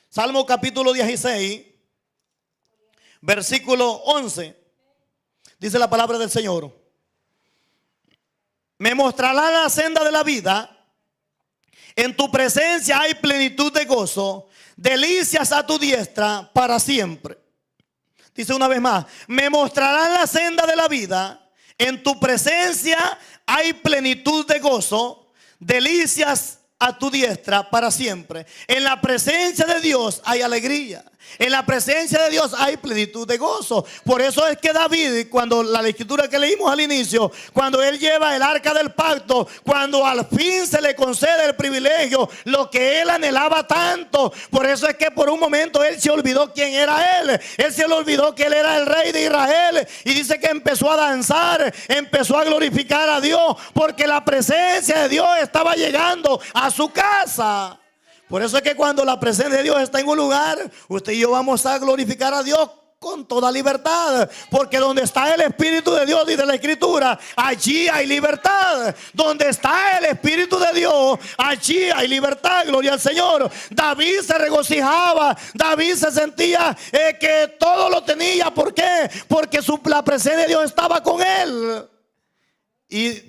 Salmo capítulo 16, versículo 11. Dice la palabra del Señor: me mostrará la senda de la vida. En tu presencia hay plenitud de gozo, delicias a tu diestra para siempre. Dice una vez más: me mostrarán la senda de la vida. En tu presencia hay plenitud de gozo, delicias a tu diestra para siempre. En la presencia de Dios hay alegría. En la presencia de Dios hay plenitud de gozo. Por eso es que David, cuando la escritura que leímos al inicio, cuando él lleva el arca del pacto, cuando al fin se le concede el privilegio, lo que él anhelaba tanto, por eso es que por un momento él se olvidó quién era él. Él se le olvidó que él era el rey de Israel, y dice que empezó a danzar, empezó a glorificar a Dios, porque la presencia de Dios estaba llegando a su casa. Por eso es que cuando la presencia de Dios está en un lugar, usted y yo vamos a glorificar a Dios con toda libertad. Porque donde está el Espíritu de Dios, dice la Escritura, allí hay libertad. Donde está el Espíritu de Dios, allí hay libertad. Gloria al Señor. David se regocijaba. David se sentía que todo lo tenía. ¿Por qué? Porque la presencia de Dios estaba con él. Y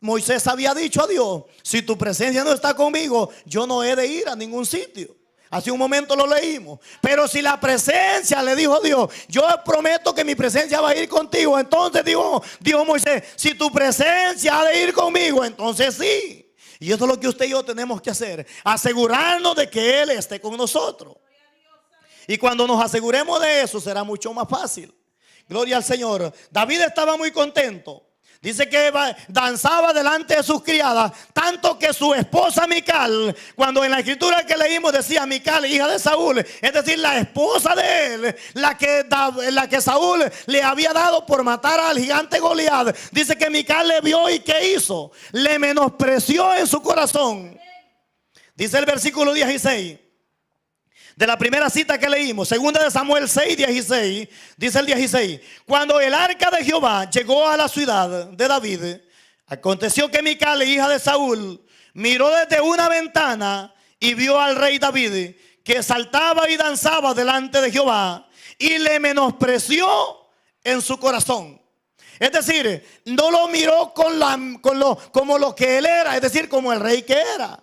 Moisés había dicho a Dios: si tu presencia no está conmigo, yo no he de ir a ningún sitio. Hace un momento lo leímos. Pero si la presencia, le dijo Dios, yo prometo que mi presencia va a ir contigo. Entonces dijo Moisés: si tu presencia ha de ir conmigo, entonces sí. Y eso es lo que usted y yo tenemos que hacer: asegurarnos de que Él esté con nosotros. Y cuando nos aseguremos de eso, será mucho más fácil. Gloria al Señor. David estaba muy contento. Dice que danzaba delante de sus criadas, tanto que su esposa Mical, cuando en la escritura que leímos decía Mical, hija de Saúl, es decir, la esposa de él, la que Saúl le había dado por matar al gigante Goliat, dice que Mical le vio y ¿qué hizo? Le menospreció en su corazón. Dice el versículo 16 de la primera cita que leímos, segunda de Samuel 6:16, dice el 16: cuando el arca de Jehová llegó a la ciudad de David, aconteció que Mical, hija de Saúl, miró desde una ventana y vio al rey David que saltaba y danzaba delante de Jehová y le menospreció en su corazón. Es decir, no lo miró como lo que él era, es decir, como el rey que era.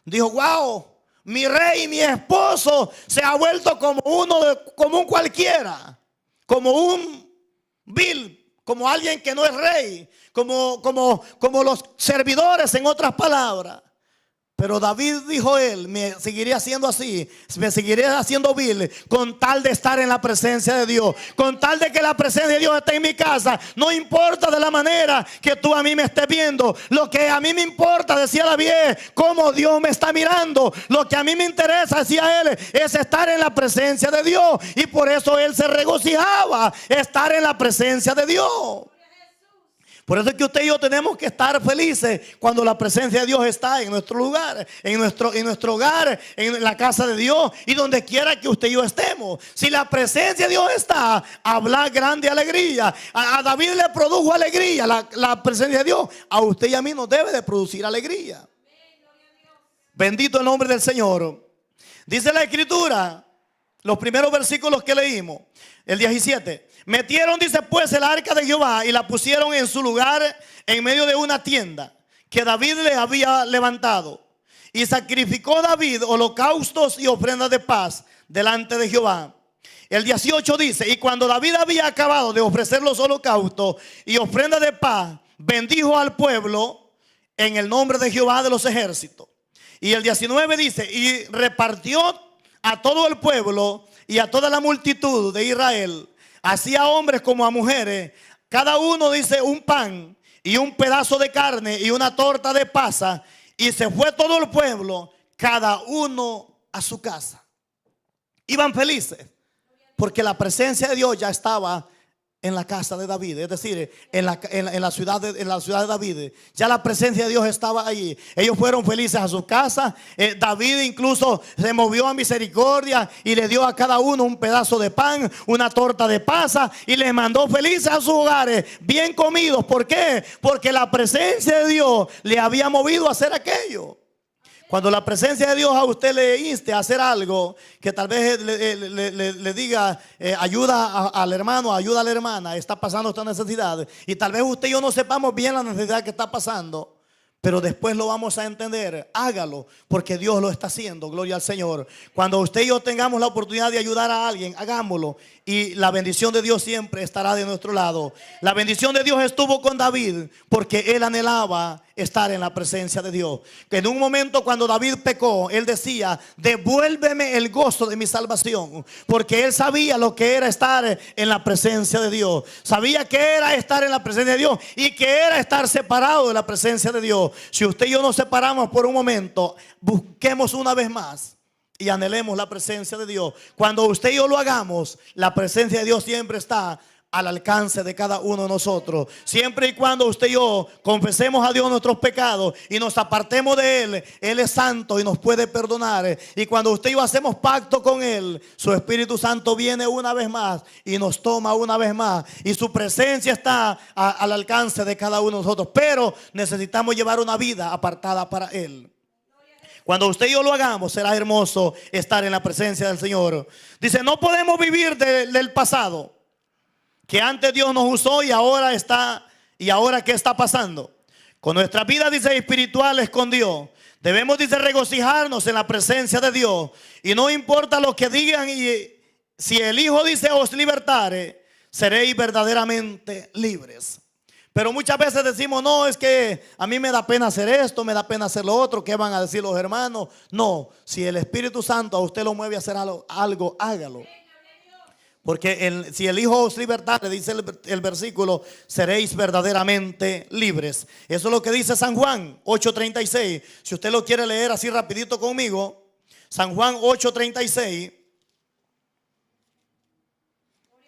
Dijo, wow, mi rey, mi esposo se ha vuelto como como un cualquiera, como un vil, como alguien que no es rey, como los servidores, en otras palabras. Pero David, dijo él, me seguiré haciendo así, me seguiré haciendo vil con tal de estar en la presencia de Dios, con tal de que la presencia de Dios esté en mi casa. No importa de la manera que tú a mí me estés viendo. Lo que a mí me importa, decía David, es cómo Dios me está mirando. Lo que a mí me interesa, decía él, es estar en la presencia de Dios. Y por eso él se regocijaba, estar en la presencia de Dios. Por eso es que usted y yo tenemos que estar felices cuando la presencia de Dios está en nuestro lugar, en nuestro hogar, en la casa de Dios y donde quiera que usted y yo estemos. Si la presencia de Dios está, habla grande alegría. A David le produjo alegría la presencia de Dios. A usted y a mí nos debe de producir alegría. Bendito el nombre del Señor. Dice la Escritura, los primeros versículos que leímos, el 17. Metieron, dice pues, el arca de Jehová y la pusieron en su lugar en medio de una tienda que David le había levantado. Y sacrificó David holocaustos y ofrendas de paz delante de Jehová. El 18 dice, y cuando David había acabado de ofrecer los holocaustos y ofrendas de paz, bendijo al pueblo en el nombre de Jehová de los ejércitos. Y el 19 dice, y repartió a todo el pueblo y a toda la multitud de Israel, así a hombres como a mujeres, cada uno, dice, un pan y un pedazo de carne y una torta de pasa. Y se fue todo el pueblo, cada uno a su casa. Iban felices porque la presencia de Dios ya estaba en la casa de David, es decir, en la ciudad de David. Ya la presencia de Dios estaba allí. Ellos fueron felices a su casa. David incluso se movió a misericordia y le dio a cada uno un pedazo de pan, una torta de pasa, y les mandó felices a sus hogares, bien comidos. ¿Por qué? Porque la presencia de Dios le había movido a hacer aquello. Cuando la presencia de Dios a usted le inste a hacer algo, que tal vez le diga, ayuda al hermano, ayuda a la hermana, está pasando esta necesidad, y tal vez usted y yo no sepamos bien la necesidad que está pasando, pero después lo vamos a entender. Hágalo, porque Dios lo está haciendo. Gloria al Señor. Cuando usted y yo tengamos la oportunidad de ayudar a alguien, hagámoslo, y la bendición de Dios siempre estará de nuestro lado. La bendición de Dios estuvo con David porque él anhelaba estar en la presencia de Dios. Que en un momento cuando David pecó, él decía, devuélveme el gozo de mi salvación, porque él sabía lo que era estar en la presencia de Dios. Sabía que era estar en la presencia de Dios y que era estar separado de la presencia de Dios. Si usted y yo nos separamos por un momento, busquemos una vez más y anhelemos la presencia de Dios. Cuando usted y yo lo hagamos, la presencia de Dios siempre está al alcance de cada uno de nosotros. Siempre y cuando usted y yo confesemos a Dios nuestros pecados y nos apartemos de Él, Él es santo y nos puede perdonar. Y cuando usted y yo hacemos pacto con Él, su Espíritu Santo viene una vez más y nos toma una vez más. Y su presencia está al alcance de cada uno de nosotros. Pero necesitamos llevar una vida apartada para Él. Cuando usted y yo lo hagamos, será hermoso estar en la presencia del Señor. Dice, no podemos vivir del pasado, que antes Dios nos usó y ahora ¿qué está pasando? Con nuestra vida, dice, espirituales con Dios, debemos, dice, regocijarnos en la presencia de Dios. Y no importa lo que digan, y si el Hijo, dice, os libertare, seréis verdaderamente libres. Pero muchas veces decimos, no, es que a mí me da pena hacer esto, me da pena hacer lo otro, ¿qué van a decir los hermanos? No, si el Espíritu Santo a usted lo mueve a hacer algo, hágalo. Porque si el Hijo os libertare, dice el versículo, seréis verdaderamente libres. Eso es lo que dice San Juan 8:36. Si usted lo quiere leer así rapidito conmigo, San Juan 8:36.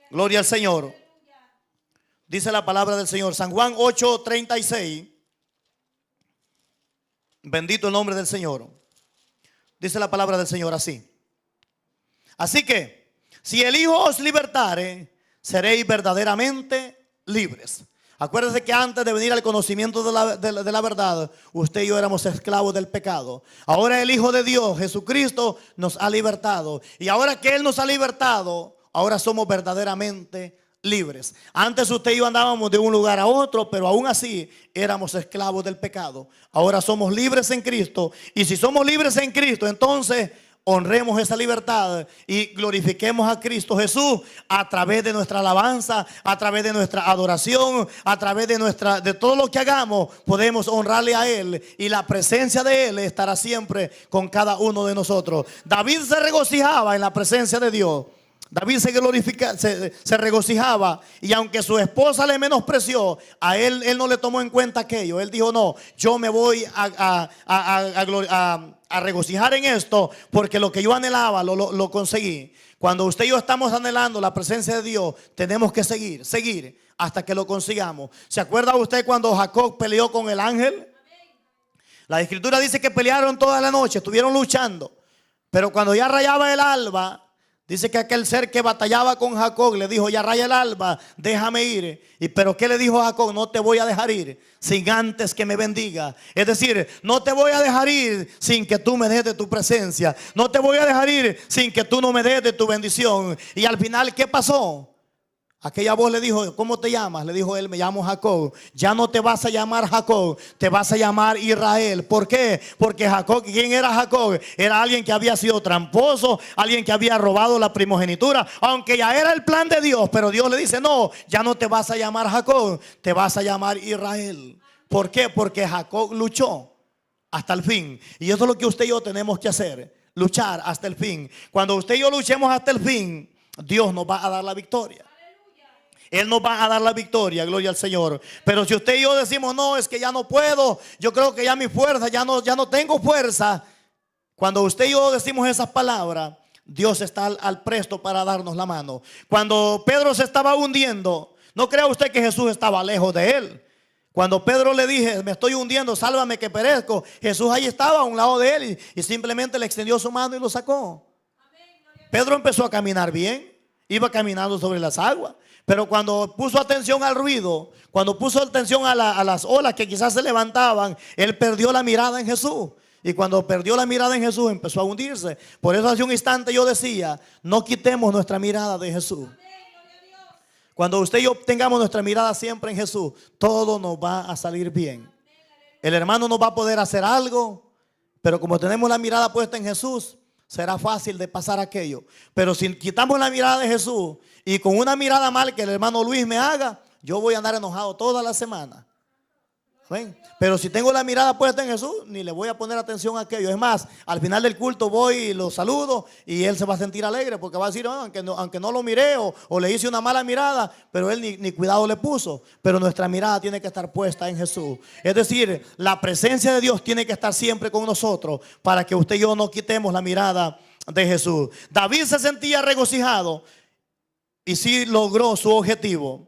Gloria al Señor. Dice la palabra del Señor, San Juan 8:36. Bendito el nombre del Señor. Dice la palabra del Señor así. Así que, si el Hijo os libertare, seréis verdaderamente libres. Acuérdese que antes de venir al conocimiento de la verdad, usted y yo éramos esclavos del pecado. Ahora el Hijo de Dios, Jesucristo, nos ha libertado. Y ahora que Él nos ha libertado, ahora somos verdaderamente libres. Antes usted y yo andábamos de un lugar a otro, pero aún así éramos esclavos del pecado. Ahora somos libres en Cristo. Y si somos libres en Cristo, entonces honremos esa libertad y glorifiquemos a Cristo Jesús a través de nuestra alabanza, a través de nuestra adoración, a través de todo lo que hagamos. Podemos honrarle a Él y la presencia de Él estará siempre con cada uno de nosotros. David se regocijaba en la presencia de Dios. David se regocijaba, y aunque su esposa le menospreció, a él no le tomó en cuenta aquello. Él dijo: no, yo me voy a regocijar en esto, porque lo que yo anhelaba lo conseguí. Cuando usted y yo estamos anhelando la presencia de Dios, tenemos que seguir hasta que lo consigamos. ¿Se acuerda usted cuando Jacob peleó con el ángel? La escritura dice que pelearon toda la noche, estuvieron luchando, pero cuando ya rayaba el alba, dice que aquel ser que batallaba con Jacob le dijo: ya raya el alba, déjame ir. Pero ¿qué le dijo Jacob? No te voy a dejar ir sin antes que me bendiga. Es decir, no te voy a dejar ir sin que tú me des de tu presencia. No te voy a dejar ir sin que tú no me des de tu bendición. Y al final, ¿qué pasó? Aquella voz le dijo: ¿cómo te llamas? Le dijo él: me llamo Jacob. Ya no te vas a llamar Jacob, te vas a llamar Israel. ¿Por qué? Porque Jacob, ¿quién era Jacob? Era alguien que había sido tramposo, alguien que había robado la primogenitura, aunque ya era el plan de Dios. Pero Dios le dice: no, ya no te vas a llamar Jacob, te vas a llamar Israel. ¿Por qué? Porque Jacob luchó hasta el fin. Y eso es lo que usted y yo tenemos que hacer: luchar hasta el fin. Cuando usted y yo luchemos hasta el fin, Dios nos va a dar la victoria. Él nos va a dar la victoria, gloria al Señor. Pero si usted y yo decimos: no, es que ya no puedo, yo creo que ya mi fuerza, ya no tengo fuerza. Cuando usted y yo decimos esas palabras, Dios está al presto para darnos la mano. Cuando Pedro se estaba hundiendo, no crea usted que Jesús estaba lejos de él. Cuando Pedro le dije: me estoy hundiendo, sálvame que perezco, Jesús ahí estaba a un lado de él y simplemente le extendió su mano y lo sacó. Pedro empezó a caminar bien, iba caminando sobre las aguas. Pero cuando puso atención al ruido, cuando puso atención a las olas que quizás se levantaban, él perdió la mirada en Jesús. Y cuando perdió la mirada en Jesús, empezó a hundirse. Por eso hace un instante yo decía: no quitemos nuestra mirada de Jesús. Cuando usted y yo tengamos nuestra mirada siempre en Jesús, todo nos va a salir bien. El hermano no va a poder hacer algo, pero como tenemos la mirada puesta en Jesús, será fácil de pasar aquello. Pero si quitamos la mirada de Jesús y con una mirada mal que el hermano Luis me haga, yo voy a andar enojado toda la semana. ¿Ven? Pero si tengo la mirada puesta en Jesús, ni le voy a poner atención a aquello. Es más, al final del culto voy y lo saludo y él se va a sentir alegre, porque va a decir: aunque no lo miré o le hice una mala mirada, pero él ni cuidado le puso. Pero nuestra mirada tiene que estar puesta en Jesús. Es decir, la presencia de Dios tiene que estar siempre con nosotros, para que usted y yo no quitemos la mirada de Jesús. David se sentía regocijado y sí logró su objetivo.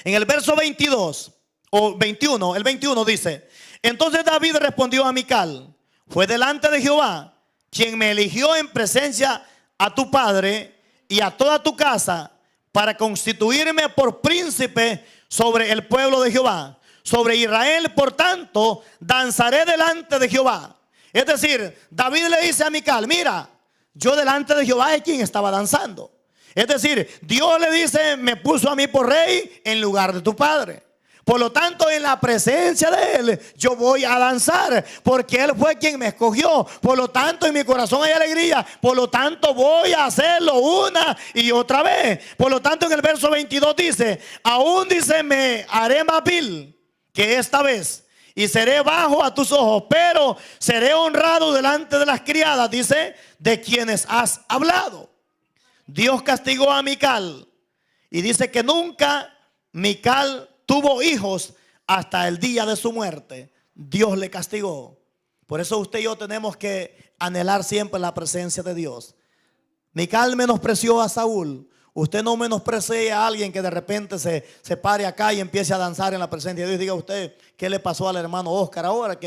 En el verso 22 o 21, el 21 dice: entonces David respondió a Mical: fue delante de Jehová quien me eligió en presencia a tu padre y a toda tu casa, para constituirme por príncipe sobre el pueblo de Jehová, sobre Israel. Por tanto, danzaré delante de Jehová. Es decir, David le dice a Mical: mira, yo delante de Jehová es quien estaba danzando. Es decir, Dios le dice: me puso a mí por rey en lugar de tu padre. Por lo tanto, en la presencia de Él yo voy a danzar, porque Él fue quien me escogió. Por lo tanto, en mi corazón hay alegría. Por lo tanto, voy a hacerlo una y otra vez. Por lo tanto, en el verso 22 dice: aún dice, me haré más vil que esta vez, y seré bajo a tus ojos, pero seré honrado delante de las criadas, dice, de quienes has hablado. Dios castigó a Mical y dice que nunca Mical tuvo hijos hasta el día de su muerte. Dios le castigó. Por eso usted y yo tenemos que anhelar siempre la presencia de Dios. Mical menospreció a Saúl. Usted no menosprecie a alguien que de repente se pare acá y empiece a danzar en la presencia de Dios. Diga usted: ¿qué le pasó al hermano Oscar ahora?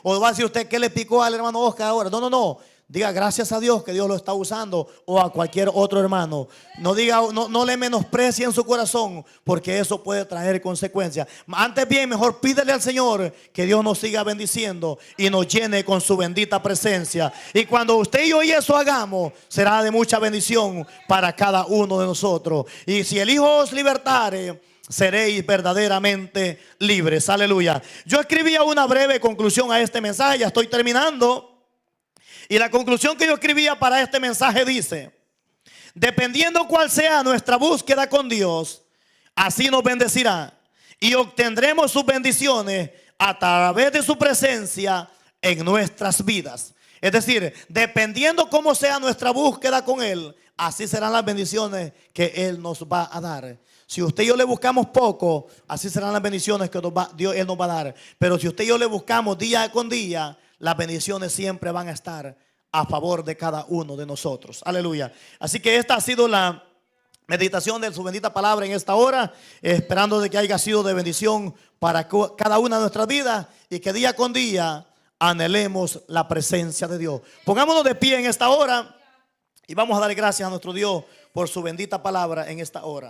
O va a decir usted: ¿qué le picó al hermano Oscar ahora? No. Diga gracias a Dios que Dios lo está usando, o a cualquier otro hermano. No diga, no le menosprecie en su corazón, porque eso puede traer consecuencias. Antes bien, mejor pídele al Señor que Dios nos siga bendiciendo y nos llene con su bendita presencia. Y cuando usted y yo y eso hagamos, será de mucha bendición para cada uno de nosotros. Y si el Hijo os libertare, seréis verdaderamente libres. Aleluya. Yo escribía una breve conclusión a este mensaje, ya estoy terminando. Y la conclusión que yo escribía para este mensaje dice: dependiendo cuál sea nuestra búsqueda con Dios, así nos bendecirá y obtendremos sus bendiciones a través de su presencia en nuestras vidas. Es decir, dependiendo cómo sea nuestra búsqueda con Él, así serán las bendiciones que Él nos va a dar. Si usted y yo le buscamos poco, así serán las bendiciones que Él nos va a dar. Pero si usted y yo le buscamos día con día, las bendiciones siempre van a estar a favor de cada uno de nosotros. Aleluya. Así que esta ha sido la meditación de su bendita palabra en esta hora, esperando de que haya sido de bendición para cada una de nuestras vidas y que día con día anhelemos la presencia de Dios. Pongámonos de pie en esta hora y vamos a dar gracias a nuestro Dios por su bendita palabra en esta hora.